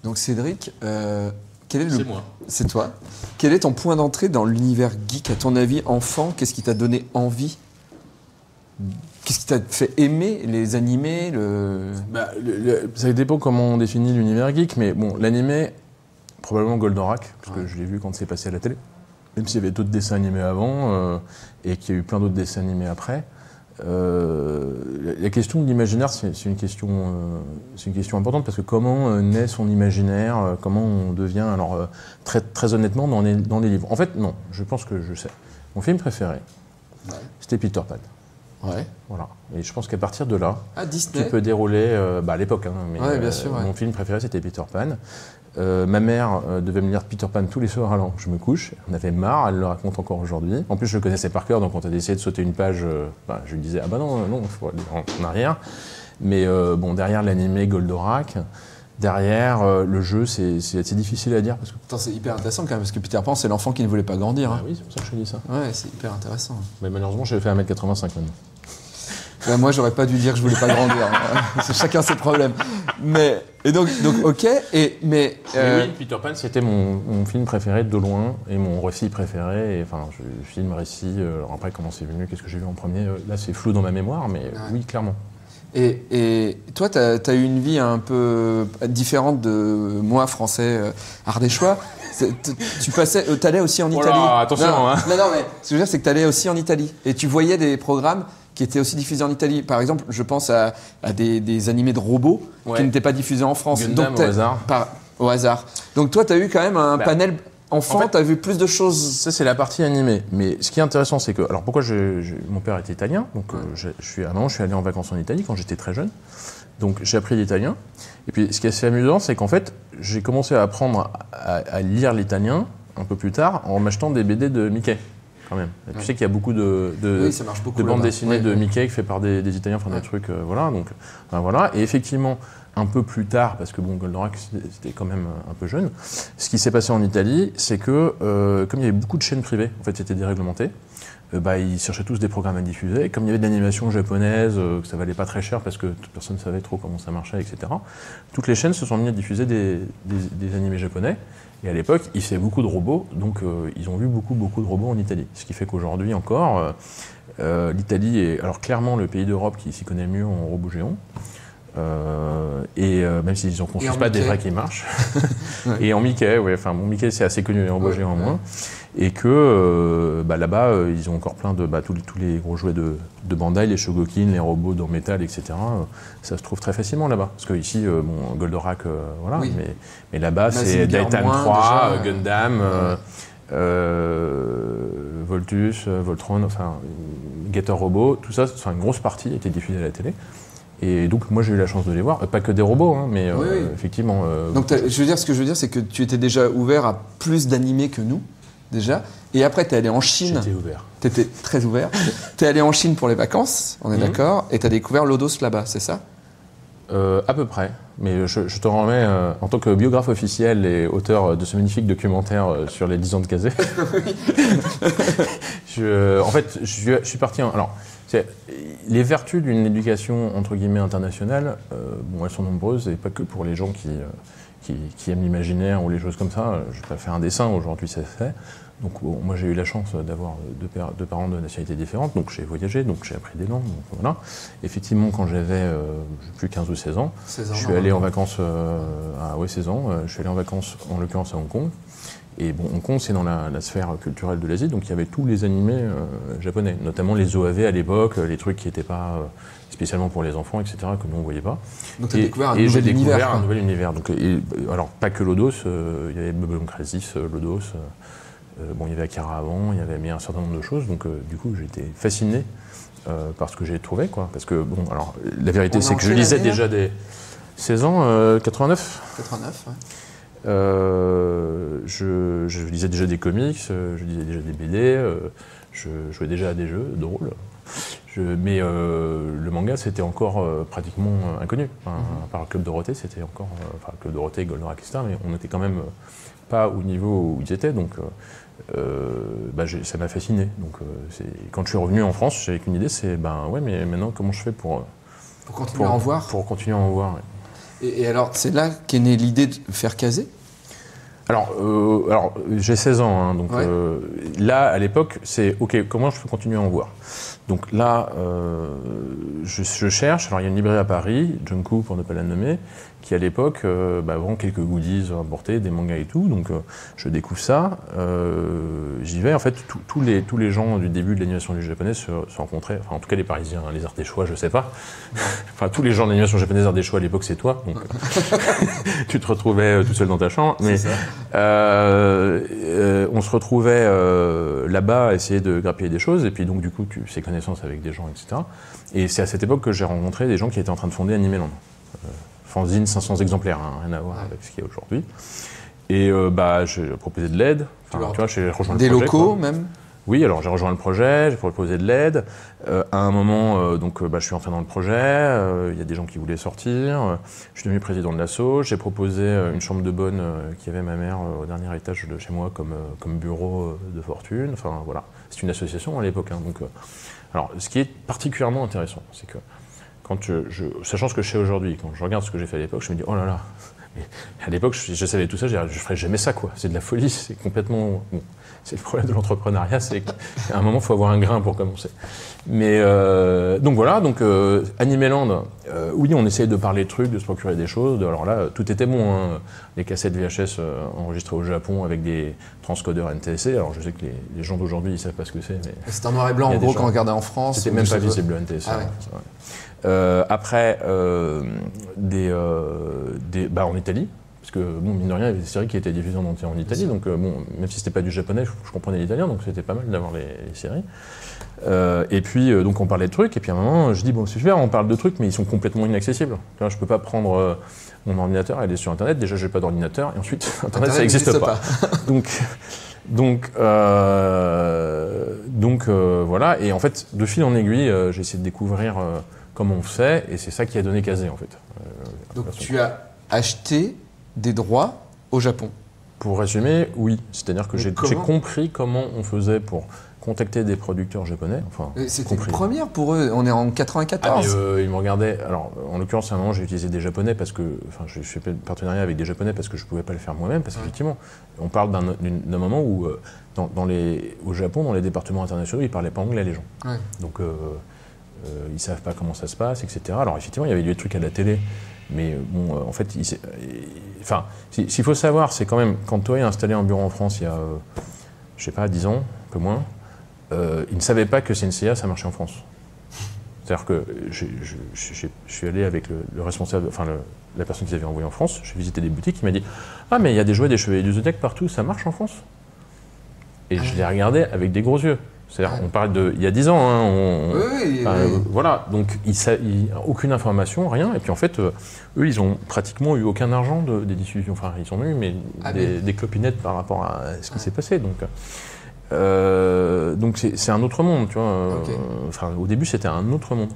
Donc Cédric, C'est moi. C'est toi. Quel est ton point d'entrée dans l'univers geek, à ton avis, enfant? Qu'est-ce qui t'a donné envie? Qu'est-ce qui t'a fait aimer les animés Ça dépend comment on définit l'univers geek, mais bon, l'animé, probablement Goldorak, parce que je l'ai vu quand c'est passé à la télé. Même s'il y avait d'autres dessins animés avant, et qu'il y a eu plein d'autres dessins animés après. La question de l'imaginaire, c'est une question importante, parce que comment naît son imaginaire, comment on devient, alors très, très honnêtement, dans les livres. En fait, non, je pense que je sais. Mon film préféré, c'était Peter Pan. Ouais. Voilà. Et je pense qu'à partir de là, Disney. tu peux dérouler, à l'époque, mais bien sûr, mon film préféré, c'était Peter Pan. Ma mère devait me lire Peter Pan tous les soirs avant que je me couche. On avait marre, elle le raconte encore aujourd'hui. En plus, je le connaissais par cœur, donc quand elle essayait de sauter une page, je lui disais « Ah bah non, il faut aller en arrière ». Mais derrière l'animé Goldorak, derrière le jeu, c'est assez difficile à dire. Parce que... C'est hyper intéressant quand même, parce que Peter Pan, c'est l'enfant qui ne voulait pas grandir. Oui, c'est pour ça que je te dis ça. Ouais, c'est hyper intéressant. Mais malheureusement, j'ai fait 1m85 maintenant. Moi, j'aurais pas dû dire que je voulais pas grandir. C'est chacun ses problèmes. Et donc ok. Oui, Peter Pan, c'était mon film préféré de loin et mon récit préféré. Film, récit. Alors après, comment c'est venu? Qu'est-ce que j'ai vu en premier? Là, c'est flou dans ma mémoire, mais oui, clairement. Et toi, tu as eu une vie un peu différente de moi, français, ardéchois. Tu allais aussi en Italie. Attention, non, mais ce que je veux dire, c'est que tu allais aussi en Italie. Et tu voyais des programmes qui étaient aussi diffusés en Italie. Par exemple, je pense à des animés de robots qui n'étaient pas diffusés en France. Gundam, au hasard. Donc toi, tu as eu quand même un panel enfant, tu as vu plus de choses. Ça, c'est la partie animée. Mais ce qui est intéressant, c'est que... Alors pourquoi mon père était italien, donc je suis allé en vacances en Italie quand j'étais très jeune. Donc j'ai appris l'italien. Et puis ce qui est assez amusant, c'est qu'en fait, j'ai commencé à apprendre à lire l'italien un peu plus tard en m'achetant des BD de Mickey. Quand même. Tu sais qu'il y a beaucoup de bandes dessinées de Mickey fait par des Italiens, des trucs, voilà. Donc, voilà. Et effectivement, un peu plus tard, parce que Goldorak, c'était quand même un peu jeune, ce qui s'est passé en Italie, c'est que, comme il y avait beaucoup de chaînes privées, en fait, c'était déréglementé, ils cherchaient tous des programmes à diffuser. Et comme il y avait de l'animation japonaise, que ça valait pas très cher parce que personne ne savait trop comment ça marchait, etc., toutes les chaînes se sont mises à diffuser des animés japonais. Et à l'époque, ils faisaient beaucoup de robots, donc ils ont vu beaucoup de robots en Italie. Ce qui fait qu'aujourd'hui encore, l'Italie est alors clairement le pays d'Europe qui s'y connaît mieux en robots géants. Même s'ils n'en construisent pas des vrais qui marchent. Et en Mickey, Mickey c'est assez connu, les robots géants en moins. Et que là-bas, ils ont encore plein de tous les gros jouets de Bandai, les Shogokin, les robots dans métal, etc. Ça se trouve très facilement là-bas. Parce que ici, Goldorak, voilà, mais là-bas, c'est Daitan 3, déjà, Gundam, Voltus, Voltron, Getter Robot, tout ça, une grosse partie était diffusée à la télé. Et donc, moi, j'ai eu la chance de les voir. Pas que des robots, mais effectivement... Donc, ce que je veux dire, c'est que tu étais déjà ouvert à plus d'animés que nous, déjà. Et après, tu es allé en Chine. J'étais ouvert. Tu étais très ouvert. Tu es allé en Chine pour les vacances, on est d'accord. Et tu as découvert Lodos là-bas, c'est ça? À peu près. Mais je te remets, en tant que biographe officiel et auteur de ce magnifique documentaire sur les 10 ans de Kazé. En fait, je suis parti... Les vertus d'une éducation entre guillemets internationale, elles sont nombreuses et pas que pour les gens qui aiment l'imaginaire ou les choses comme ça. Je peux faire un dessin, aujourd'hui ça se fait. Donc moi j'ai eu la chance d'avoir deux parents de nationalités différentes, donc j'ai voyagé, donc j'ai appris des langues. Donc, voilà. Effectivement, quand j'avais plus 15 ou 16 ans, je suis allé en vacances à 16 ans, je suis allé en vacances en l'occurrence à Hong Kong. Et Hong Kong, c'est dans la sphère culturelle de l'Asie, donc il y avait tous les animés japonais, notamment les OAV à l'époque, les trucs qui n'étaient pas spécialement pour les enfants, etc., que nous on ne voyait pas. Donc tu as découvert un nouvel univers. Un nouvel univers. Donc, alors pas que Lodos, il y avait Bubblegum Crisis, Lodos, il y avait Akira avant, il y avait un certain nombre de choses, donc du coup j'étais fasciné par ce que j'ai trouvé, quoi. Parce que, alors la vérité c'est que je lisais déjà des 16 ans, 89. 89, ouais. Je lisais déjà des comics, je lisais déjà des BD, je jouais déjà à des jeux de rôle. Mais le manga, c'était encore pratiquement inconnu. À part le Club Dorothée, c'était encore... le Club Dorothée, Goldorak, etc. Mais on n'était quand même pas au niveau où ils étaient. Donc ça m'a fasciné. Donc, quand je suis revenu en France, j'avais qu'une idée, c'est mais maintenant, comment je fais pour continuer à en voir? Pour continuer à en voir, ouais. Et alors, c'est là qu'est née l'idée de faire Kazé ? Alors j'ai 16 ans, hein, donc là, à l'époque, c'est OK, comment je peux continuer à en voir ? Donc là, je cherche. Alors il y a une librairie à Paris, Junku pour ne pas la nommer, qui à l'époque vend quelques goodies importés, des mangas et tout. Donc je découvre ça. J'y vais. En fait, tous les gens du début de l'animation japonaise se rencontraient. Enfin, en tout cas, les Parisiens, les Ardéchois, je sais pas. Enfin, tous les gens de l'animation japonaise Ardéchois à l'époque, c'est toi. Donc tu te retrouvais tout seul dans ta chambre. Mais on se retrouvait là-bas à essayer de grappiller des choses. Et puis donc du coup, tu fais connaissance avec des gens, etc. Et c'est à cette époque que j'ai rencontré des gens qui étaient en train de fonder Animeland. Fanzine 500 exemplaires, hein, rien à voir avec ce qu'il y a aujourd'hui. Et j'ai proposé de l'aide. Enfin, tu vois, j'ai rejoint le projet. Des locaux même ? Oui, alors j'ai rejoint le projet, j'ai proposé de l'aide. À un moment, je suis entré dans le projet, il y a des gens qui voulaient sortir. Je suis devenu président de l'asso. J'ai proposé une chambre de bonne qui avait ma mère au dernier étage de chez moi comme bureau de fortune. Enfin voilà, c'est une association à l'époque. Hein, alors, ce qui est particulièrement intéressant, c'est que quand sachant ce que je sais aujourd'hui, quand je regarde ce que j'ai fait à l'époque, je me dis oh là là. Mais à l'époque, je savais tout ça, je ferais jamais ça, quoi. C'est de la folie, c'est complètement. Bon, c'est le problème de l'entrepreneuriat, c'est qu'à un moment, il faut avoir un grain pour commencer. Mais donc voilà, Animeland, oui, on essayait de parler de trucs, de se procurer des choses. Alors là, tout était bon. Hein. Les cassettes VHS enregistrées au Japon avec des transcodeurs NTSC. Alors je sais que les gens d'aujourd'hui, ils savent pas ce que c'est. C'est en noir et blanc, en gros, quand on regardait en France. C'était même pas visible le NTSC. Ah ouais. Après, en Italie. Parce que, mine de rien, il y avait des séries qui étaient diffusées en entier en Italie, donc même si c'était pas du japonais, je comprenais l'italien, donc c'était pas mal d'avoir les séries. Et puis, donc on parlait de trucs, et puis à un moment, je dis, bon, c'est super, on parle de trucs, mais ils sont complètement inaccessibles. Tu vois, je peux pas prendre mon ordinateur et aller sur Internet, déjà j'ai pas d'ordinateur, et ensuite, Internet ça n'existe pas. Voilà, et en fait, de fil en aiguille, j'ai essayé de découvrir comment on fait, et c'est ça qui a donné Kazé, en fait. Donc tu as acheté des droits au Japon. Pour résumer, oui. C'est-à-dire que j'ai compris comment on faisait pour contacter des producteurs japonais. Enfin, c'était une première pour eux. On est en 94. Ils me regardaient. Alors, en l'occurrence, à un moment, j'ai utilisé des japonais parce que. Enfin, j'ai fait partenariat avec des japonais parce que je ne pouvais pas le faire moi-même. Parce qu'effectivement, on parle d'un moment où, au Japon, dans les départements internationaux, ils ne parlaient pas anglais, les gens. Ouais. Donc, ils ne savent pas comment ça se passe, etc. Alors, effectivement, il y avait des trucs à la télé. Mais bon, en fait, s'il faut savoir, c'est quand même, quand Toei a installé un bureau en France il y a, je sais pas, 10 ans, un peu moins, ils ne savaient pas que CNCA, ça marchait en France. C'est-à-dire que je suis allé avec le responsable, enfin la personne qu'ils avaient envoyée en France, j'ai visité des boutiques, il m'a dit « Ah, mais il y a des jouets des Chevaliers du Zodiac partout, ça marche en France ?» Et je les regardais avec des gros yeux. C'est-à-dire, on parle il y a 10 ans, hein, voilà, donc aucune information, rien, et puis en fait, eux, ils ont pratiquement eu aucun argent des diffusions, enfin, ils ont eu des clopinettes par rapport à ce qui s'est passé, donc c'est un autre monde, tu vois, au début, c'était un autre monde.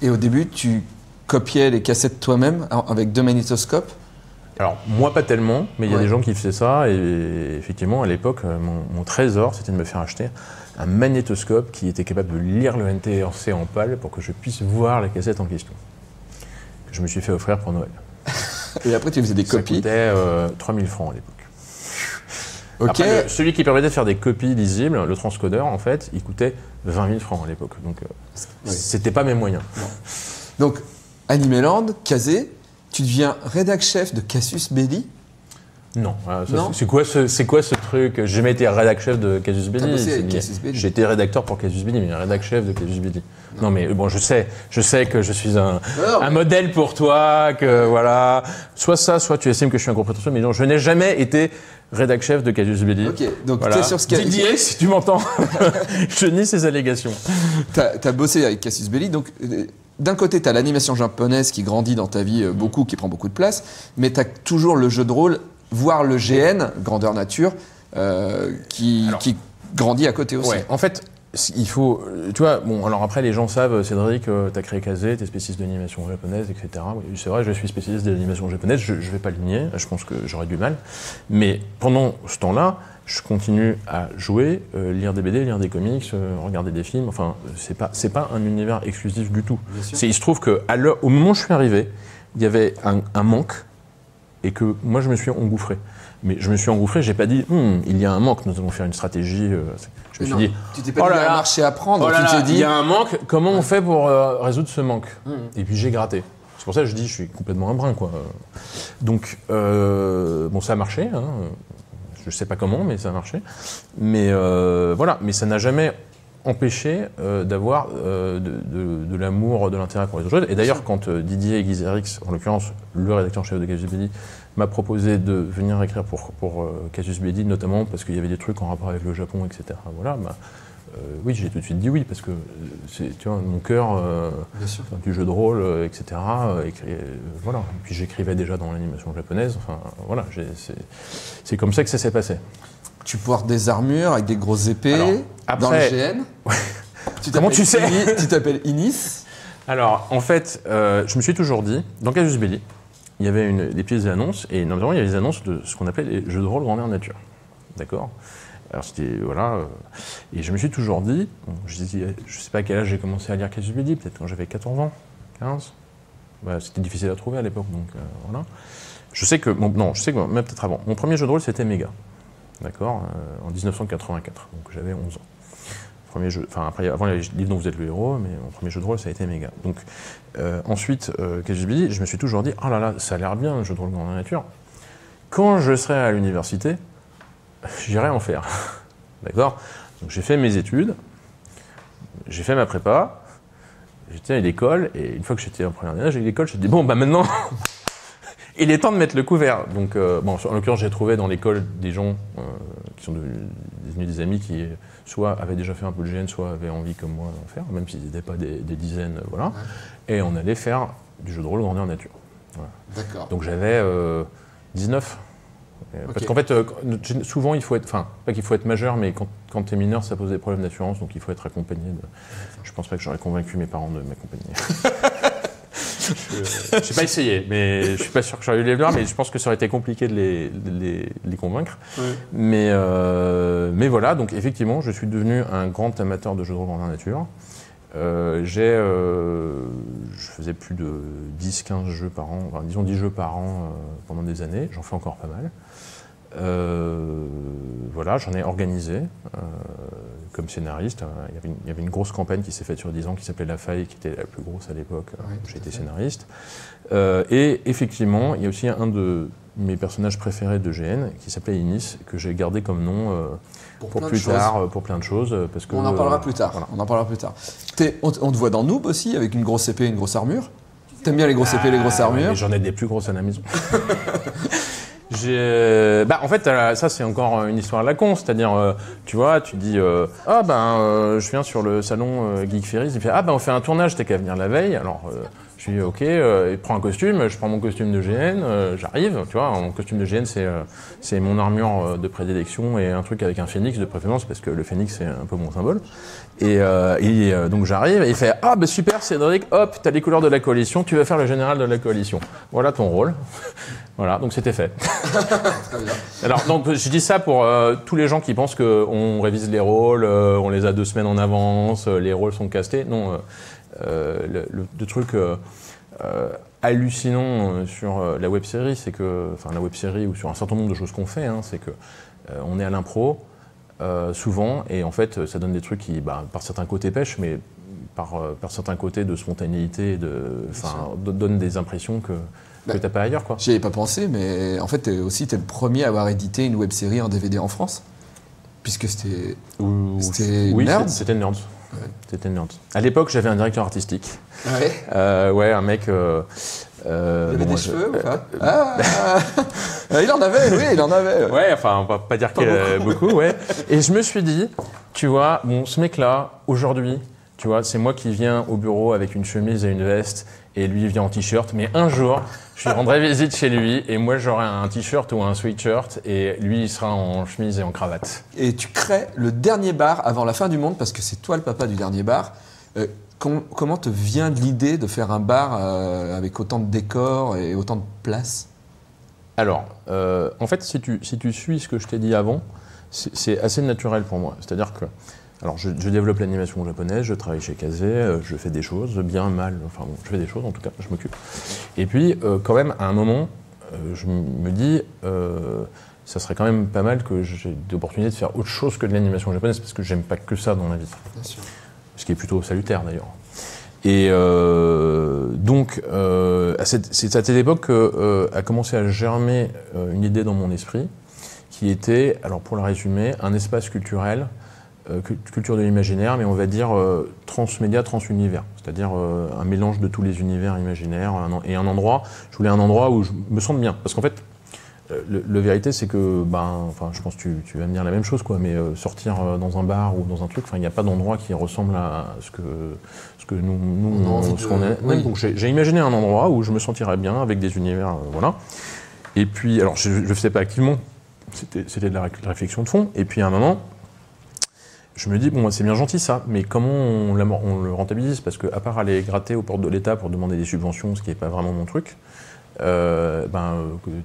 Et au début, tu copiais les cassettes toi-même, avec 2 magnétoscopes ? Alors, moi, pas tellement, mais il y a des gens qui faisaient ça, et effectivement, à l'époque, mon trésor, c'était de me faire acheter un magnétoscope qui était capable de lire le NTSC en PAL pour que je puisse voir la cassette en question. Que je me suis fait offrir pour Noël. Et après, tu faisais des copies ? Ça coûtait 3000 francs à l'époque. Après, celui qui permettait de faire des copies lisibles, le transcodeur, en fait, il coûtait 20 000 francs à l'époque. Donc, c'était pas mes moyens. Non. Donc, Animeland, Kazé, tu deviens rédac-chef de Casus Belli ? Non. C'est quoi ce truc ? J'ai jamais été rédac-chef de Casus Belli. J'ai été rédacteur pour Casus Belli, mais rédac-chef de Casus Belli. Non, mais bon, je sais que je suis un modèle pour toi, que voilà. Soit ça, soit tu estimes que je suis un gros prétentieux, mais non, je n'ai jamais été rédac-chef de Casus Belli. Ok, donc voilà. tu es sur ce cas. Didier, si tu m'entends, je nie ces allégations. T'as bossé avec Casus Belli, donc d'un côté, tu as l'animation japonaise qui grandit dans ta vie beaucoup, qui prend beaucoup de place, mais tu as toujours le jeu de rôle, voire le GN, grandeur nature, qui grandit à côté aussi. Ouais, en fait, il faut. Tu vois, bon, alors après, les gens savent, Cédric, tu as créé Kazé, tu es spécialiste d'animation japonaise, etc. Oui, c'est vrai, je suis spécialiste de l'animation japonaise, je ne vais pas le nier, je pense que j'aurais du mal. Mais pendant ce temps-là, je continue à jouer, lire des BD, lire des comics, regarder des films. Enfin, c'est pas un univers exclusif du tout. Il se trouve qu'au moment où je suis arrivé, il y avait un manque et que moi je me suis engouffré. Mais je me suis engouffré, j'ai pas dit il y a un manque, nous allons faire une stratégie. Je me suis dit tu t'es pas dit il y a un marché à prendre, tu t'es dit il y a un manque, comment on fait pour résoudre ce manque? Et puis j'ai gratté. C'est pour ça que je dis je suis complètement un brin quoi. Donc bon ça a marché, hein. Je sais pas comment mais ça a marché. Mais voilà, mais ça n'a jamais empêché d'avoir de l'amour, de l'intérêt pour les autres choses. Et d'ailleurs, quand Didier Guizerix, en l'occurrence le rédacteur en chef de Casus Belli, m'a proposé de venir écrire pour Casus Belli, notamment parce qu'il y avait des trucs en rapport avec le Japon, etc. Voilà, oui, j'ai tout de suite dit oui, parce que c'est, tu vois, mon cœur, du jeu de rôle, etc. Voilà. Et puis j'écrivais déjà dans l'animation japonaise. Enfin, voilà, c'est comme ça que ça s'est passé. Tu portes des armures avec des grosses épées. Alors, après, dans le GN. Comment tu sais? Tu t'appelles Inis. Alors, en fait, je me suis toujours dit, dans Casus Belli, il y avait des pièces d'annonces, et notamment il y avait des annonces de ce qu'on appelait les jeux de rôle grandeur nature. D'accord? Alors c'était, voilà, et je me suis toujours dit, bon, je sais pas à quel âge j'ai commencé à lire Casus Belli, peut-être quand j'avais 14 ans, 15. Bah, c'était difficile à trouver à l'époque, donc voilà. Je sais que, même peut-être avant, mon premier jeu de rôle c'était Méga. D'accord, en 1984, donc j'avais 11 ans. Premier jeu, enfin après, avant les livres dont vous êtes le héros, mais mon premier jeu de rôle ça a été Méga. Donc ensuite, Casus Belli, je me suis toujours dit, oh là là, ça a l'air bien un jeu de rôle grandeur nature. Quand je serai à l'université, j'irai en faire. D'accord? Donc j'ai fait mes études, j'ai fait ma prépa, j'étais à l'école, et une fois que j'étais en première année, j'ai eu l'école, je me suis dit, bon, bah maintenant. Il est temps de mettre le couvert. Donc, bon, en l'occurrence, j'ai trouvé dans l'école des gens qui sont devenus des amis qui soit avaient déjà fait un peu de GN, soit avaient envie comme moi d'en faire, même s'ils n'étaient pas des dizaines, voilà. Ouais. Et on allait faire du jeu de rôle grandeur nature. Voilà. D'accord. Donc j'avais 19. Okay. Parce qu'en fait, souvent, il faut être, enfin, pas qu'il faut être majeur, mais quand tu es mineur, ça pose des problèmes d'assurance, donc il faut être accompagné. Je pense pas que j'aurais convaincu mes parents de m'accompagner. Je n'ai pas essayé, mais je suis pas sûr que j'aurais eu les voir, mais je pense que ça aurait été compliqué de les convaincre. Oui. Mais voilà, donc effectivement, je suis devenu un grand amateur de jeux de rôle grandeur nature. Je faisais plus de 10-15 jeux par an, enfin, disons 10 jeux par an pendant des années, j'en fais encore pas mal. Voilà, j'en ai organisé comme scénariste. Il y avait une grosse campagne qui s'est faite sur 10 ans qui s'appelait La Faille, qui était la plus grosse à l'époque où j'étais scénariste. Et effectivement, il y a aussi un de mes personnages préférés de GN qui s'appelait Inis, que j'ai gardé comme nom pour plus tard, pour plein de choses. Parce que, on en parlera plus tard. Voilà. On en parlera plus tard. On te voit dans Noob aussi, avec une grosse épée et une grosse armure. T'aimes bien les grosses épées et les grosses armures? J'en ai des plus grosses à la maison. En fait, ça c'est encore une histoire à la con, c'est-à-dire, tu vois, tu dis, je viens sur le salon Geek Ferries, il fait, on fait un tournage, t'as qu'à venir la veille, alors je dis, ok, il prend un costume, je prends mon costume de GN, j'arrive, tu vois, mon costume de GN c'est mon armure de prédilection et un truc avec un phénix de préférence, parce que le phénix c'est un peu mon symbole, et donc j'arrive, et il fait, super Cédric, hop, t'as les couleurs de la coalition, tu vas faire le général de la coalition, voilà ton rôle. Voilà, donc c'était fait. Très bien. Alors, donc, je dis ça pour tous les gens qui pensent qu'on révise les rôles, on les a 2 semaines en avance, les rôles sont castés. Non, le truc hallucinant sur la web-série, c'est que, enfin la web-série ou sur un certain nombre de choses qu'on fait, c'est que on est à l'impro souvent, et en fait, ça donne des trucs qui, par certains côtés pêchent, mais par certains côtés de spontanéité, donnent des impressions que t'as pas ailleurs, quoi. J'y avais pas pensé, mais en fait, t'es le premier à avoir édité une web-série en DVD en France, puisque c'était Nerds. C'était Nerds. Ouais. C'était Nerds. À l'époque, j'avais un directeur artistique. Ouais. Ouais, un mec. Il avait des cheveux ou pas? Il en avait, oui, il en avait. Ouais, enfin, on va pas dire qu'il y a beaucoup, ouais. Et je me suis dit, tu vois, ce mec-là, aujourd'hui, tu vois, c'est moi qui viens au bureau avec une chemise et une veste, et lui il vient en t-shirt, mais un jour, je lui rendrai visite chez lui, et moi j'aurai un t-shirt ou un sweatshirt, et lui il sera en chemise et en cravate. Et tu crées le dernier bar avant la fin du monde, parce que c'est toi le papa du dernier bar. Comment te vient l'idée de faire un bar avec autant de décors et autant de places? Alors, en fait, si tu suis ce que je t'ai dit avant, c'est assez naturel pour moi. C'est-à-dire que Alors, je développe l'animation japonaise, je travaille chez Kazé, je fais des choses, bien, mal, enfin bon, je fais des choses en tout cas, je m'occupe. Et puis, quand même, à un moment, je me dis, ça serait quand même pas mal que j'ai l'opportunité de faire autre chose que de l'animation japonaise, parce que j'aime pas que ça dans la vie. Bien sûr. Ce qui est plutôt salutaire d'ailleurs. Et donc, c'est à cette époque qu'a commencé à germer une idée dans mon esprit, qui était, alors pour le résumer, un espace culturel, culture de l'imaginaire, mais on va dire transmédia, transunivers, c'est-à-dire un mélange de tous les univers imaginaires, et un endroit, je voulais un endroit où je me sente bien. Parce qu'en fait, la vérité, c'est que, enfin, je pense que tu vas me dire la même chose, quoi, mais sortir dans un bar ou dans un truc, il n'y a pas d'endroit qui ressemble à ce que nous ce qu'on est. Oui. Donc j'ai imaginé un endroit où je me sentirais bien avec des univers, voilà. Et puis, alors je ne le faisais pas activement, c'était de la réflexion de fond. Et puis à un moment, je me dis, bon, c'est bien gentil ça, mais comment on le rentabilise? Parce qu'à part aller gratter aux portes de l'État pour demander des subventions, ce qui n'est pas vraiment mon truc, que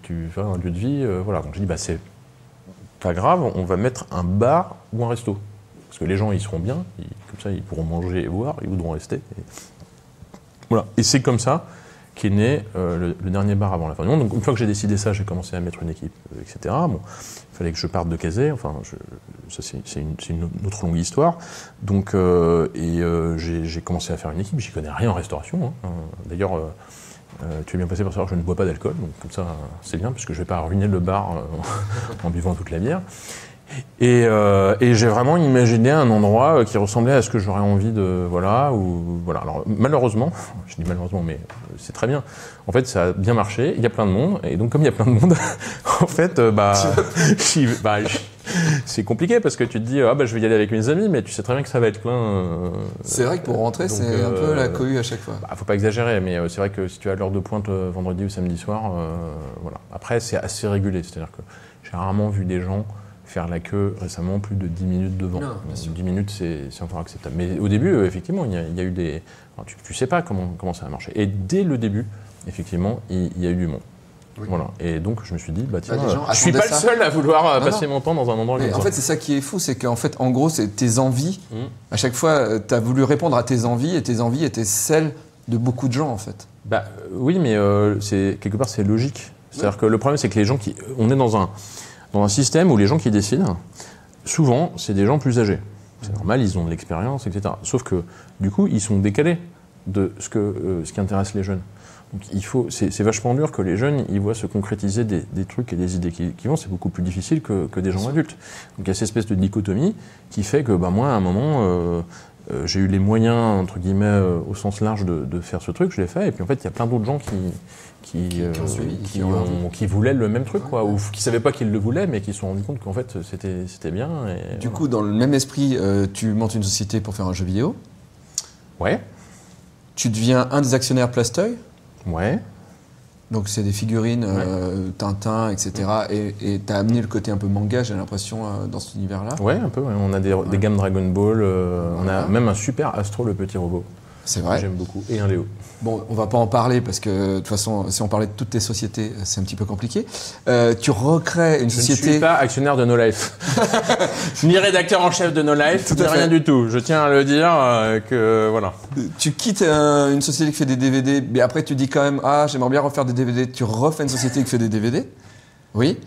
tu fais un lieu de vie, voilà. Donc je dis, c'est pas grave, on va mettre un bar ou un resto. Parce que les gens, ils seront bien, comme ça, ils pourront manger et boire, ils voudront rester. Voilà. Et c'est comme ça qu'est né le dernier bar avant la fin du monde. Donc une fois que j'ai décidé ça, j'ai commencé à mettre une équipe, etc. Bon, il fallait que je parte de Kazé, enfin, ça c'est une autre longue histoire. Donc, j'ai commencé à faire une équipe, j'y connais rien en restauration. Hein. D'ailleurs, tu es bien passé pour savoir que je ne bois pas d'alcool, donc comme ça c'est bien, puisque je ne vais pas ruiner le bar en buvant toute la bière. Et j'ai vraiment imaginé un endroit qui ressemblait à ce que j'aurais envie de... Voilà. Alors malheureusement, je dis malheureusement, mais c'est très bien. En fait, ça a bien marché, il y a plein de monde, et donc comme il y a plein de monde, en fait, c'est compliqué parce que tu te dis, je vais y aller avec mes amis, mais tu sais très bien que ça va être plein. C'est vrai que pour rentrer, donc, c'est un peu la cohue à chaque fois. Faut pas exagérer, mais c'est vrai que si tu as l'heure de pointe vendredi ou samedi soir, voilà. Après, c'est assez régulé, c'est-à-dire que j'ai rarement vu des gens faire la queue récemment plus de 10 minutes devant. Non, 10 minutes, c'est encore acceptable. Mais au début, effectivement, il y a eu des... Enfin, tu sais pas comment ça a marché. Et dès le début, effectivement, il y a eu du monde. Oui. Voilà. Et donc, je me suis dit, je suis pas le seul à vouloir passer mon temps dans un endroit comme ça. En fait, c'est ça qui est fou, c'est qu'en fait, en gros, c'est tes envies. À chaque fois, tu as voulu répondre à tes envies, et tes envies étaient celles de beaucoup de gens, en fait. Oui, mais quelque part, c'est logique. C'est-à-dire que le problème, c'est que les gens on est dans un système où les gens qui décident, souvent, c'est des gens plus âgés. C'est normal, ils ont de l'expérience, etc. Sauf que, du coup, ils sont décalés de ce qui intéresse les jeunes. Donc c'est vachement dur que les jeunes ils voient se concrétiser des trucs et des idées qui vont. C'est beaucoup plus difficile que des gens adultes. Donc il y a cette espèce de dichotomie qui fait que moi, à un moment, j'ai eu les moyens, entre guillemets, au sens large de faire ce truc, je l'ai fait. Et puis en fait, il y a plein d'autres gens qui voulaient le même truc, quoi, ou qui ne savaient pas qu'ils le voulaient, mais qui se sont rendus compte qu'en fait, c'était bien. Et du coup, dans le même esprit, tu montes une société pour faire un jeu vidéo. Ouais. Tu deviens un des actionnaires Plastoy. Ouais. Donc c'est des figurines, Tintin, etc. Et tu as amené le côté un peu manga, j'ai l'impression, dans cet univers-là. Ouais, un peu. Ouais. On a des gammes Dragon Ball, on a même un super Astro, le petit robot. C'est vrai. J'aime beaucoup. Et un Léo. Bon, on va pas en parler parce que de toute façon, si on parlait de toutes tes sociétés, c'est un petit peu compliqué. Tu recrées une société... Je ne suis pas actionnaire de No Life. Ni rédacteur en chef de No Life, ni rien du tout. Je tiens à le dire que voilà. Tu quittes une société qui fait des DVD, mais après tu dis quand même, j'aimerais bien refaire des DVD. Tu refais une société qui fait des DVD. Oui.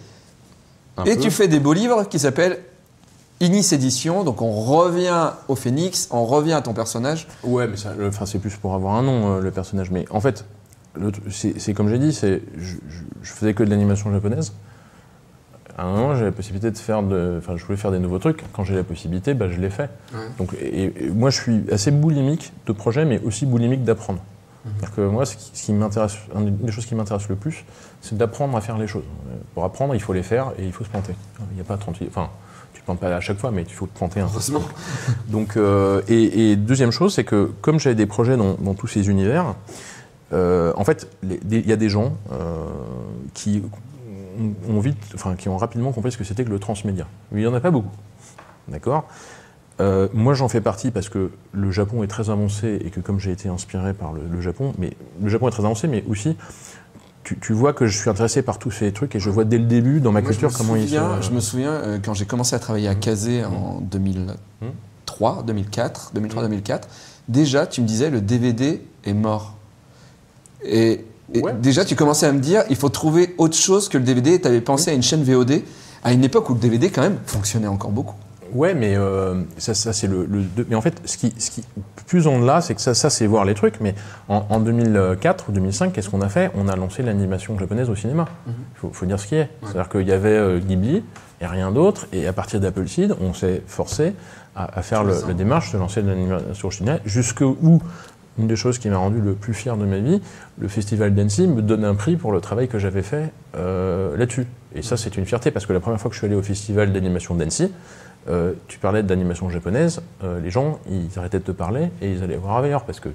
Tu fais des beaux livres qui s'appellent Inis Édition, donc on revient au Phénix, on revient à ton personnage. Ouais, mais c'est plus pour avoir un nom, le personnage. Mais en fait, c'est comme j'ai dit, je faisais que de l'animation japonaise. À un moment, j'ai la possibilité je voulais faire des nouveaux trucs. Quand j'ai la possibilité, je l'ai fait. Ouais. Donc, et moi, je suis assez boulimique de projet, mais aussi boulimique d'apprendre. C'est-à-dire que moi, une des choses qui m'intéresse le plus, c'est d'apprendre à faire les choses. Pour apprendre, il faut les faire et il faut se planter. Il n'y a pas 38... Tu ne plantes pas à chaque fois, mais il faut te planter un peu. Donc, et deuxième chose, c'est que comme j'avais des projets dans tous ces univers, en fait, il y a des gens qui ont rapidement compris ce que c'était que le transmédia. Mais il n'y en a pas beaucoup. D'accord ? Moi, j'en fais partie parce que le Japon est très avancé et que comme j'ai été inspiré par le Japon, mais le Japon est très avancé, mais aussi... Tu vois que je suis intéressé par tous ces trucs et je vois dès le début dans ma culture comment ils sont... Je me souviens quand j'ai commencé à travailler à Kazé en 2003, 2003, 2004, déjà tu me disais le DVD est mort. Et déjà tu commençais à me dire il faut trouver autre chose que le DVD. Tu avais pensé à une chaîne VOD à une époque où le DVD quand même fonctionnait encore beaucoup. Ouais, mais ça c'est mais en fait, ce qui plus on l'a, c'est que ça c'est voir les trucs. Mais en 2004 ou 2005, qu'est-ce qu'on a fait? On a lancé l'animation japonaise au cinéma. Faut dire ce qui est. C'est-à-dire qu'il y avait Ghibli et rien d'autre. Et à partir d'Appleseed, on s'est forcé à faire la démarche de lancer de l'animation chinoise. Jusqu'où, une des choses qui m'a rendu le plus fier de ma vie, le festival d'Annecy me donne un prix pour le travail que j'avais fait là-dessus. Et ça, c'est une fierté parce que la première fois que je suis allé au festival d'animation d'Annecy, tu parlais d'animation japonaise, les gens, ils arrêtaient de te parler et ils allaient voir ailleurs parce que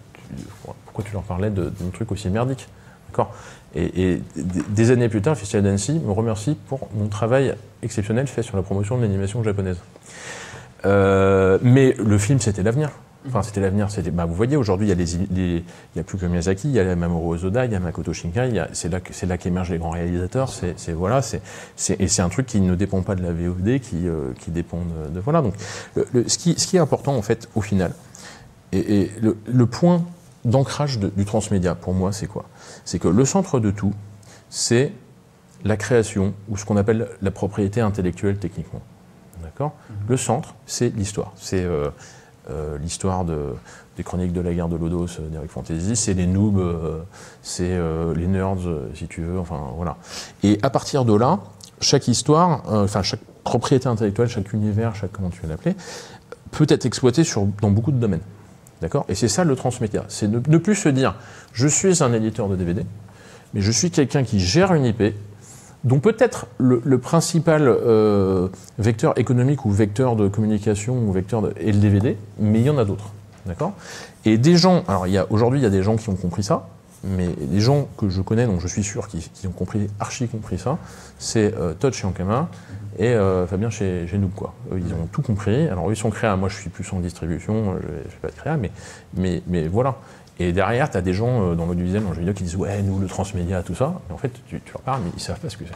pourquoi tu leur parlais d'un truc aussi merdique, d'accord? Et des années plus tard, le Festival d'Annecy me remercie pour mon travail exceptionnel fait sur la promotion de l'animation japonaise. Mais le film, c'était l'avenir. Enfin, c'était l'avenir. Vous voyez, aujourd'hui, il y a plus que Miyazaki, il y a Mamoru Hosoda, il y a Makoto Shinkai. C'est là qu'émergent les grands réalisateurs. Et c'est un truc qui ne dépend pas de la VOD, qui dépend de voilà. Donc, ce qui est important en fait, au final, et le point d'ancrage du transmédia pour moi, c'est quoi? C'est que le centre de tout, c'est la création ou ce qu'on appelle la propriété intellectuelle techniquement. D'accord? Le centre, c'est l'histoire. C'est l'histoire des chroniques de la guerre de Lodos d'Eric Fantasy, c'est les noobs, c'est les nerds, si tu veux, enfin voilà. Et à partir de là, chaque histoire, chaque propriété intellectuelle, chaque univers, comment tu veux l'appeler, peut être exploité dans beaucoup de domaines. D'accord? Et c'est ça le transmédia. C'est ne plus se dire, je suis un éditeur de DVD, mais je suis quelqu'un qui gère une IP, dont peut-être le principal vecteur économique ou vecteur de communication ou est le DVD, mais il y en a d'autres, d'accord? Et des gens, alors aujourd'hui il y a des gens qui ont compris ça, mais les gens que je connais, dont je suis sûr qui ont archi compris ça, c'est Todd chez Ankama et Fabien chez nous, quoi. Ils ont tout compris. Alors eux ils sont créa, moi je suis plus en distribution, je ne fais pas de créa, mais voilà. Et derrière, tu as des gens dans l'audiovisuel, dans le jeu vidéo, qui disent « Ouais, nous, le transmédia, tout ça ». Et en fait, tu leur parles, mais ils ne savent pas ce que c'est.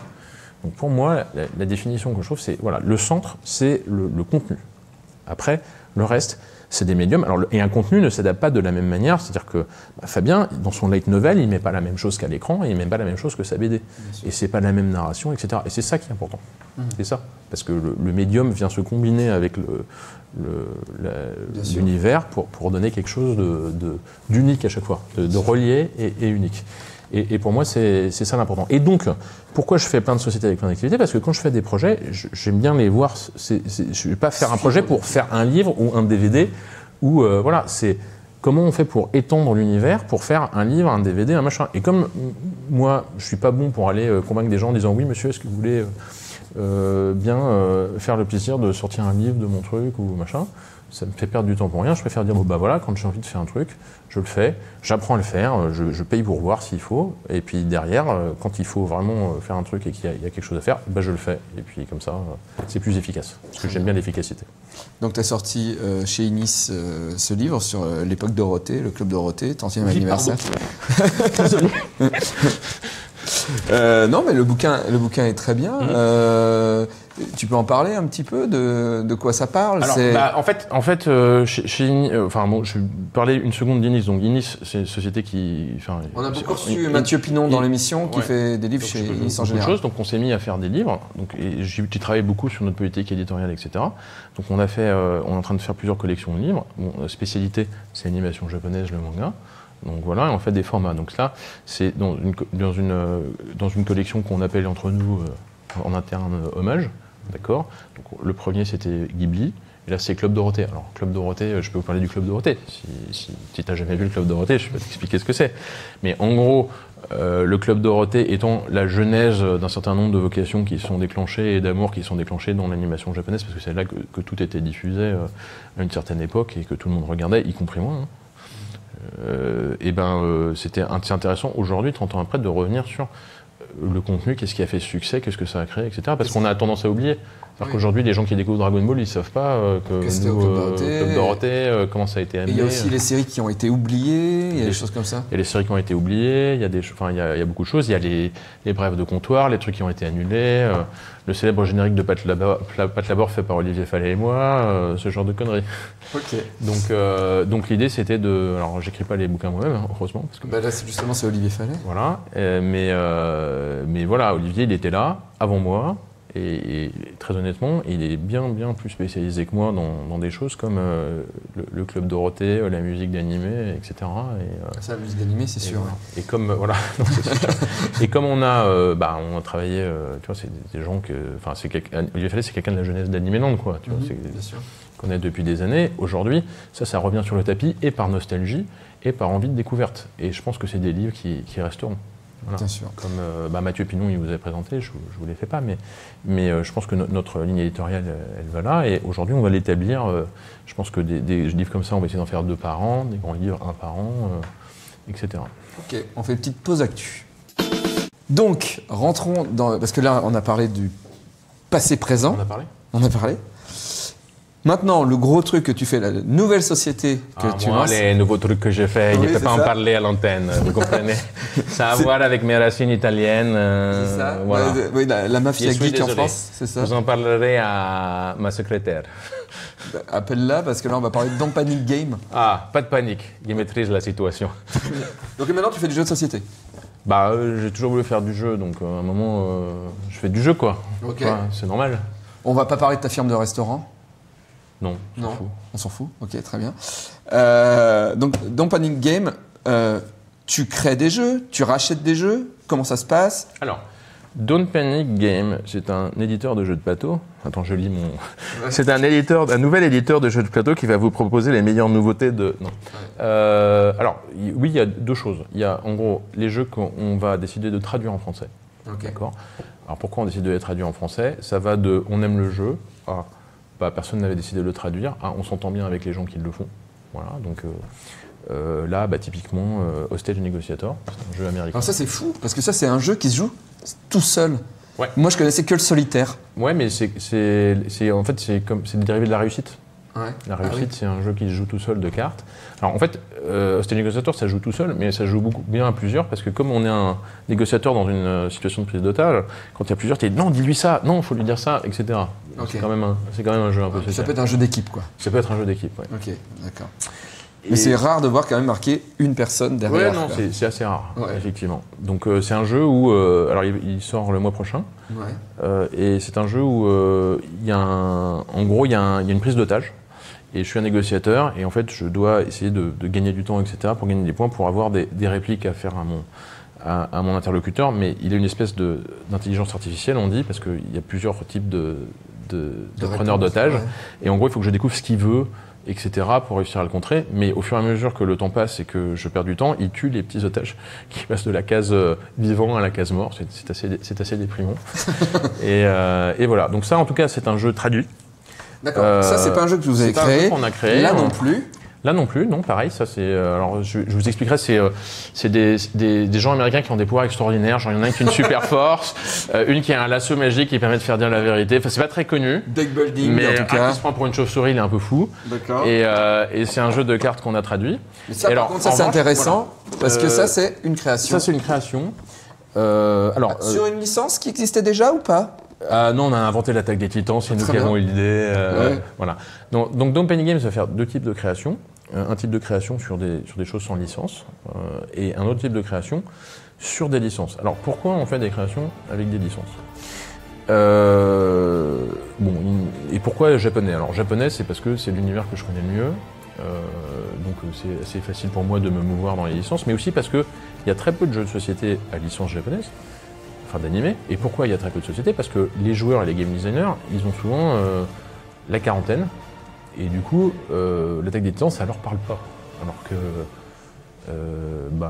Donc pour moi, la définition que je trouve, c'est voilà, le centre, c'est le contenu. Après, le reste, c'est des médiums. Alors, et un contenu ne s'adapte pas de la même manière. C'est-à-dire que Fabien, dans son light novel, il ne met pas la même chose qu'à l'écran et il ne met pas la même chose que sa BD. Et ce n'est pas la même narration, etc. Et c'est ça qui est important. C'est ça. Parce que le médium vient se combiner avec l'univers pour donner quelque chose d'unique à chaque fois, de relié et unique. Et pour moi, c'est ça l'important. Et donc, pourquoi je fais plein de sociétés avec plein d'activités? Parce que quand je fais des projets, j'aime bien les voir. Je ne vais pas faire un projet pour faire un livre ou un DVD. Ou voilà, c'est comment on fait pour étendre l'univers, pour faire un livre, un DVD, un machin. Et comme moi, je ne suis pas bon pour aller convaincre des gens en disant « Oui, monsieur, est-ce que vous voulez faire le plaisir de sortir un livre de mon truc ou machin ?» Ça me fait perdre du temps pour rien. Je préfère dire, voilà, quand j'ai envie de faire un truc, je le fais, j'apprends à le faire, je paye pour voir s'il faut, et puis derrière, quand il faut vraiment faire un truc et qu'il y a quelque chose à faire, je le fais. Et puis comme ça, c'est plus efficace, parce que j'aime bien l'efficacité. Donc tu as sorti chez Inis ce livre sur l'époque Dorothée, le club Dorothée, 30e anniversaire. Désolé. Non, mais le bouquin est très bien. Tu peux en parler un petit peu de quoi ça parle? Alors, en fait, chez Inis, je vais parler une seconde d'Inis. Donc Inis, c'est une société qui. On a beaucoup reçu Mathieu Pinon dans l'émission qui fait des livres chez Inis en général. Donc on s'est mis à faire des livres. Donc j'ai travaillé beaucoup sur notre politique éditoriale, etc. Donc on est en train de faire plusieurs collections de livres. Bon, spécialité, c'est l'animation japonaise, le manga. Donc voilà, et on fait des formats. Donc là, c'est dans une collection qu'on appelle entre nous en interne hommage, d'accord. Donc le premier c'était Ghibli, et là c'est Club Dorothée. Alors Club Dorothée, je peux vous parler du Club Dorothée. Si tu n'as jamais vu le Club Dorothée, je peux t'expliquer ce que c'est. Mais en gros, le Club Dorothée étant la genèse d'un certain nombre de vocations qui sont déclenchées et d'amour qui sont déclenchées dans l'animation japonaise, parce que c'est là que tout était diffusé à une certaine époque et que tout le monde regardait, y compris moi. C'était intéressant aujourd'hui, 30 ans après, de revenir sur le contenu, qu'est-ce qui a fait succès, qu'est-ce que ça a créé, etc. Parce qu'on a tendance à oublier. C'est-à-dire qu'aujourd'hui, les gens qui découvrent Dragon Ball, ils ne savent pas que Club Dorothée, comment ça a été amené. Il y a aussi les séries qui ont été oubliées, il y a des choses comme ça. Il y a les séries qui ont été oubliées, il y a beaucoup de choses. Il y a les brèves de comptoir, les trucs qui ont été annulés, le célèbre générique de Pat Labor fait par Olivier Fallet et moi, ce genre de conneries. Ok. Donc l'idée c'était de... Alors j'écris pas les bouquins moi-même, heureusement. Parce que, là justement c'est Olivier Fallet. Voilà, mais voilà, Olivier il était là, avant moi, et très honnêtement, il est bien plus spécialisé que moi dans des choses comme le Club Dorothée, la musique d'animé, etc. Ça, la musique d'animé, c'est sûr. Voilà. Et comme, voilà, non, c'est sûr. Et comme on a travaillé, tu vois, c'est des gens que... Enfin, Olivier Fallet, c'est quelqu'un de la jeunesse d'Animéland, quoi. Tu vois, bien sûr. Qu'on connaît depuis des années. Aujourd'hui, ça revient sur le tapis, et par nostalgie, et par envie de découverte. Et je pense que c'est des livres qui resteront. Voilà. Bien sûr. Comme Mathieu Pinon, il vous a présenté, je ne vous les fais pas, mais je pense que notre ligne éditoriale, elle va là, et aujourd'hui, on va l'établir. Je pense que des livres comme ça, on va essayer d'en faire 2 par an, des grands livres 1 par an, etc. Ok, on fait une petite pause actu. Donc, rentrons dans... Parce que là, on a parlé du passé-présent. On a parlé. Maintenant, le gros truc que tu fais, la nouvelle société que tu lances... les nouveaux trucs que j'ai faits, il ne peut pas en parler à l'antenne, vous comprenez. Ça a à voir avec mes racines italiennes. C'est ça, voilà. Oui, la mafia geek en France, c'est ça. Vous en parlerez à ma secrétaire. Appelle-la, parce que là, on va parler de Don't Panic Game. Ah, pas de panique, il maîtrise la situation. Donc maintenant, tu fais du jeu de société. J'ai toujours voulu faire du jeu, donc à un moment, je fais du jeu, quoi. Ok. C'est normal. On va pas parler de ta firme de restaurant. Non, on s'en fout. Ok, très bien. Donc, dans Panic Game, tu crées des jeux, tu rachètes des jeux. Comment ça se passe? Alors, Don't Panic Game, c'est un éditeur de jeux de plateau. Attends, je lis mon... C'est un nouvel éditeur de jeux de plateau qui va vous proposer les meilleures nouveautés de... Non. Alors, oui, il y a 2 choses. Il y a, en gros, les jeux qu'on va décider de traduire en français. Okay. D'accord. Alors, pourquoi on décide de les traduire en français? Ça va de « on aime le jeu » à personne n'avait décidé de le traduire. On s'entend bien avec les gens qui le font. Voilà, donc là, typiquement, Hostage Negotiator, c'est un jeu américain. Alors ça, c'est fou, parce que ça, c'est un jeu qui se joue tout seul. Ouais. Moi, je connaissais que le solitaire. Ouais, mais c'est le dérivé de la réussite. Ouais. La réussite, c'est un jeu qui se joue tout seul de cartes. Alors en fait, Hostage Negotiator, ça joue tout seul, mais ça joue beaucoup bien à plusieurs, parce que comme on est un négociateur dans une situation de prise d'otage, quand il y a plusieurs, tu dis non, dis-lui ça, non, il faut lui dire ça, etc. Okay. C'est quand même un jeu un peu social. Ça peut être un jeu d'équipe, quoi. Ça peut être un jeu d'équipe, ouais. Ok, d'accord. Mais c'est rare de voir quand même marqué une personne derrière. Ouais, non, c'est assez rare, effectivement. Donc c'est un jeu où, alors il sort le mois prochain, et c'est un jeu où il y a il y a une prise d'otage. Et je suis un négociateur, et en fait, je dois essayer de gagner du temps, etc., pour gagner des points, pour avoir des répliques à faire à mon interlocuteur. Mais il a une espèce d'intelligence artificielle, on dit, parce qu'il y a plusieurs types de preneurs d'otages. Ouais. Et en gros, il faut que je découvre ce qu'il veut, etc., pour réussir à le contrer. Mais au fur et à mesure que le temps passe et que je perds du temps, il tue les petits otages qui passent de la case vivant à la case mort. C'est assez déprimant. et voilà. Donc ça, en tout cas, c'est un jeu traduit. D'accord. Ça, c'est pas un jeu que vous avez créé. C'est un jeu qu'on a créé. Là non plus. Là non plus, non, pareil, ça c'est... alors je vous expliquerai, c'est des gens américains qui ont des pouvoirs extraordinaires, genre il y en a un qui a une super force, une qui a un lasso magique qui permet de faire dire la vérité, enfin c'est pas très connu. Deck building, mais en tout cas. Un qui se prend pour une chauve-souris, il est un peu fou. D'accord. Et c'est un jeu de cartes qu'on a traduit. Mais ça, par contre, ça c'est intéressant, parce que ça c'est une création. Ça c'est une création. Sur une licence qui existait déjà ou pas? Non, on a inventé l'attaque des titans, c'est nous qui avons eu l'idée. Voilà. Donc Don't Panic Game, ça va faire 2 types de création. Un type de création sur des choses sans licence et un autre type de création sur des licences. Alors pourquoi on fait des créations avec des licences? Et pourquoi japonais? Alors japonais, c'est parce que c'est l'univers que je connais le mieux. Donc c'est assez facile pour moi de me mouvoir dans les licences, mais aussi parce qu'il y a très peu de jeux de société à licence japonaise. Enfin d'animé. Et pourquoi il y a très peu de sociétés? Parce que les joueurs et les game designers, ils ont souvent la quarantaine, et du coup, l'attaque des titans, ça leur parle pas. Alors que,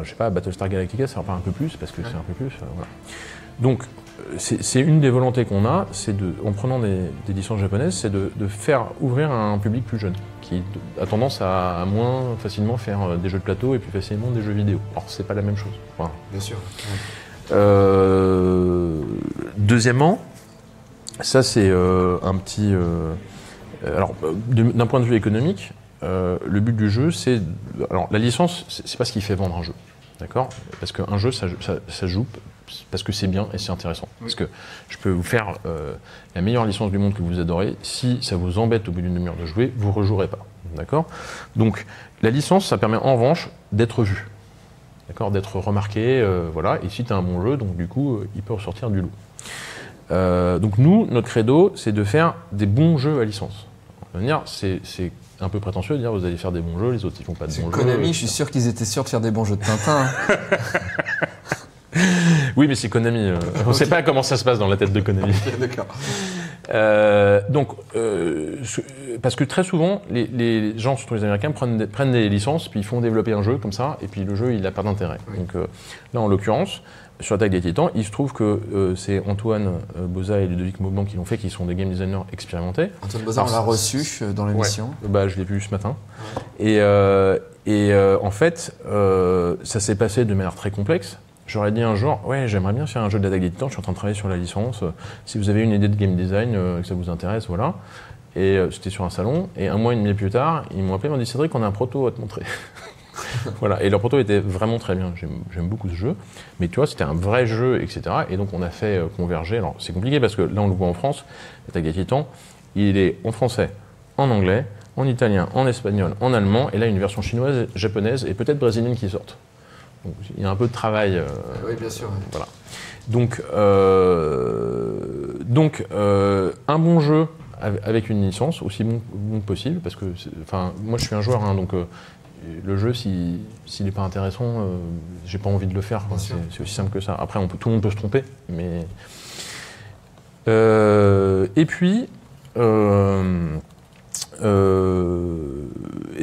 je sais pas, Battlestar Galactica, ça leur parle un peu plus, parce que c'est un peu plus. Voilà. Donc, c'est une des volontés qu'on a, en prenant des licences japonaises, c'est de faire ouvrir à un public plus jeune, qui a tendance à moins facilement faire des jeux de plateau et plus facilement des jeux vidéo. Alors, c'est pas la même chose. Voilà. Bien sûr. Deuxièmement, ça c'est un petit... alors, d'un point de vue économique, le but du jeu, c'est... Alors, la licence, c'est pas ce qui fait vendre un jeu, d'accord? Parce qu'un jeu, ça joue parce que c'est bien et c'est intéressant. Parce que je peux vous faire la meilleure licence du monde que vous adorez. Si ça vous embête au bout d'une demi-heure de jouer, vous ne rejouerez pas. D'accord ? Donc, la licence, ça permet en revanche d'être vu. D'accord ? D'être remarqué, voilà. Et si tu as un bon jeu, donc du coup, il peut ressortir du lot. Donc nous, notre credo, c'est de faire des bons jeux à licence. C'est un peu prétentieux de dire vous allez faire des bons jeux, les autres ils font pas de bons jeux. Konami, je suis sûr qu'ils étaient sûrs de faire des bons jeux de Tintin. Oui, mais c'est Konami. On ne sait pas comment ça se passe dans la tête de Konami. D'accord. Parce que très souvent, les gens, surtout les Américains, prennent des licences, puis ils font développer un jeu comme ça, et puis le jeu, il n'a pas d'intérêt. Oui. Donc là, en l'occurrence, sur Attaque des Titans, il se trouve que c'est Antoine Boza et Ludovic Mauban qui l'ont fait, qui sont des game designers expérimentés. Antoine Boza, on l'a reçu dans l'émission. Ouais. Je l'ai vu ce matin. Ouais. En fait, ça s'est passé de manière très complexe. J'aurais dit un jour, ouais, j'aimerais bien faire un jeu d'Attaque des Titans, je suis en train de travailler sur la licence. Si vous avez une idée de game design, que ça vous intéresse, voilà. Et c'était sur un salon, et un mois et demi plus tard, ils m'ont appelé, ils m'ont dit Cédric, on a un proto à te montrer. Voilà, et leur proto était vraiment très bien, j'aime beaucoup ce jeu, mais tu vois, c'était un vrai jeu, etc. Et donc on a fait converger. Alors c'est compliqué parce que là on le voit en France, Attaque des Titans, il est en français, en anglais, en italien, en espagnol, en allemand, et là une version chinoise, japonaise et peut-être brésilienne qui sortent. Donc, il y a un peu de travail. Oui, bien sûr. Voilà. Donc un bon jeu avec une licence aussi bon que possible, parce que moi je suis un joueur, hein, donc le jeu, s'il n'est pas intéressant, j'ai pas envie de le faire. C'est aussi simple que ça. Après, tout le monde peut se tromper, mais et puis et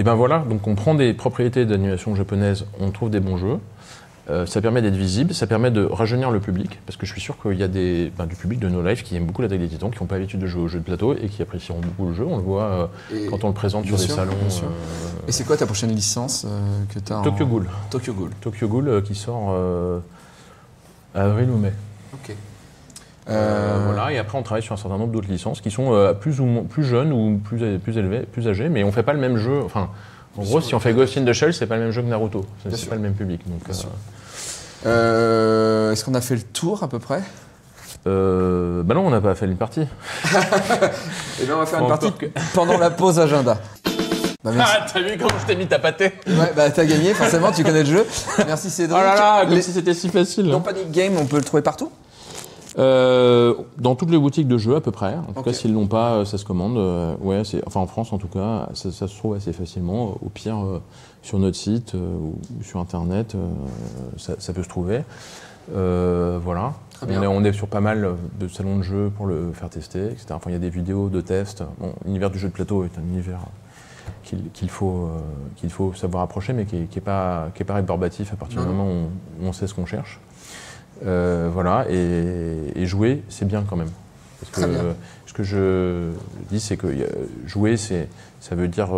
ben voilà. Donc on prend des propriétés d'animation japonaise, on trouve des bons jeux. Ça permet d'être visible, ça permet de rajeunir le public, parce que je suis sûr qu'il y a du public de No Life qui aime beaucoup l'Attaque des Titans, qui n'ont pas l'habitude de jouer aux jeux de plateau et qui apprécieront beaucoup le jeu. On le voit quand on le présente sur des salons. Et c'est quoi ta prochaine licence que tu as Tokyo Ghoul. Tokyo Ghoul. Tokyo Ghoul qui sort avril ou mai. Ok. Voilà, et après on travaille sur un certain nombre d'autres licences qui sont plus jeunes ou plus élevées, plus âgées, mais on ne fait pas le même jeu. Enfin, en gros, si on fait Ghost in the Shell, c'est pas le même jeu que Naruto. C'est pas le même public. Donc, est-ce qu'on a fait le tour à peu près non, on n'a pas fait une partie. Et bien on va faire une partie pendant la pause agenda. T'as vu comment je t'ai mis ta pâtée? Ouais, t'as gagné, forcément, tu connais le jeu. Merci Cédric. Oh là là, comme si c'était si facile. Non Panic Game, on peut le trouver partout? Dans toutes les boutiques de jeux à peu près. En tout cas, s'ils l'ont pas, ça se commande. En France en tout cas, ça se trouve assez facilement. Au pire, sur notre site ou sur Internet, ça peut se trouver. Voilà. On est sur pas mal de salons de jeux pour le faire tester, etc. Enfin, il y a des vidéos de tests. Bon, l'univers du jeu de plateau est un univers qu'il faut savoir approcher, mais qui est pas rébarbatif à partir du moment où on sait ce qu'on cherche. Voilà, et jouer, c'est bien quand même. Parce que ce que je dis, c'est que jouer, ça veut dire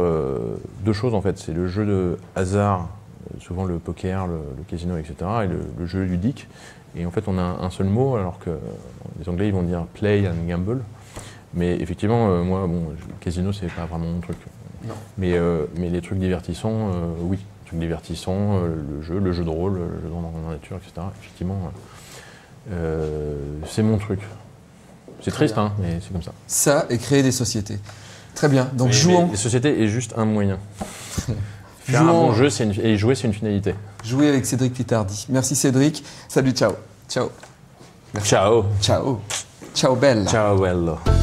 deux choses en fait. C'est le jeu de hasard, souvent le poker, le casino, etc., et le jeu ludique. Et en fait, on a un seul mot, alors que les Anglais, ils vont dire play and gamble. Mais effectivement, moi, le casino, c'est pas vraiment mon truc. Non. Mais les trucs divertissants, oui. Les trucs divertissants, le jeu de rôle, le jeu dans la nature, etc. Effectivement, c'est mon truc. C'est triste, hein, mais c'est comme ça. Ça et créer des sociétés. Très bien. Donc jouons. Les sociétés est juste un moyen. Faire un bon jeu, et jouer, c'est une finalité. Jouer avec Cédric Pitardi. Merci Cédric. Salut, ciao. Ciao. Merci. Ciao. Ciao. Ciao bella. Ciao bella.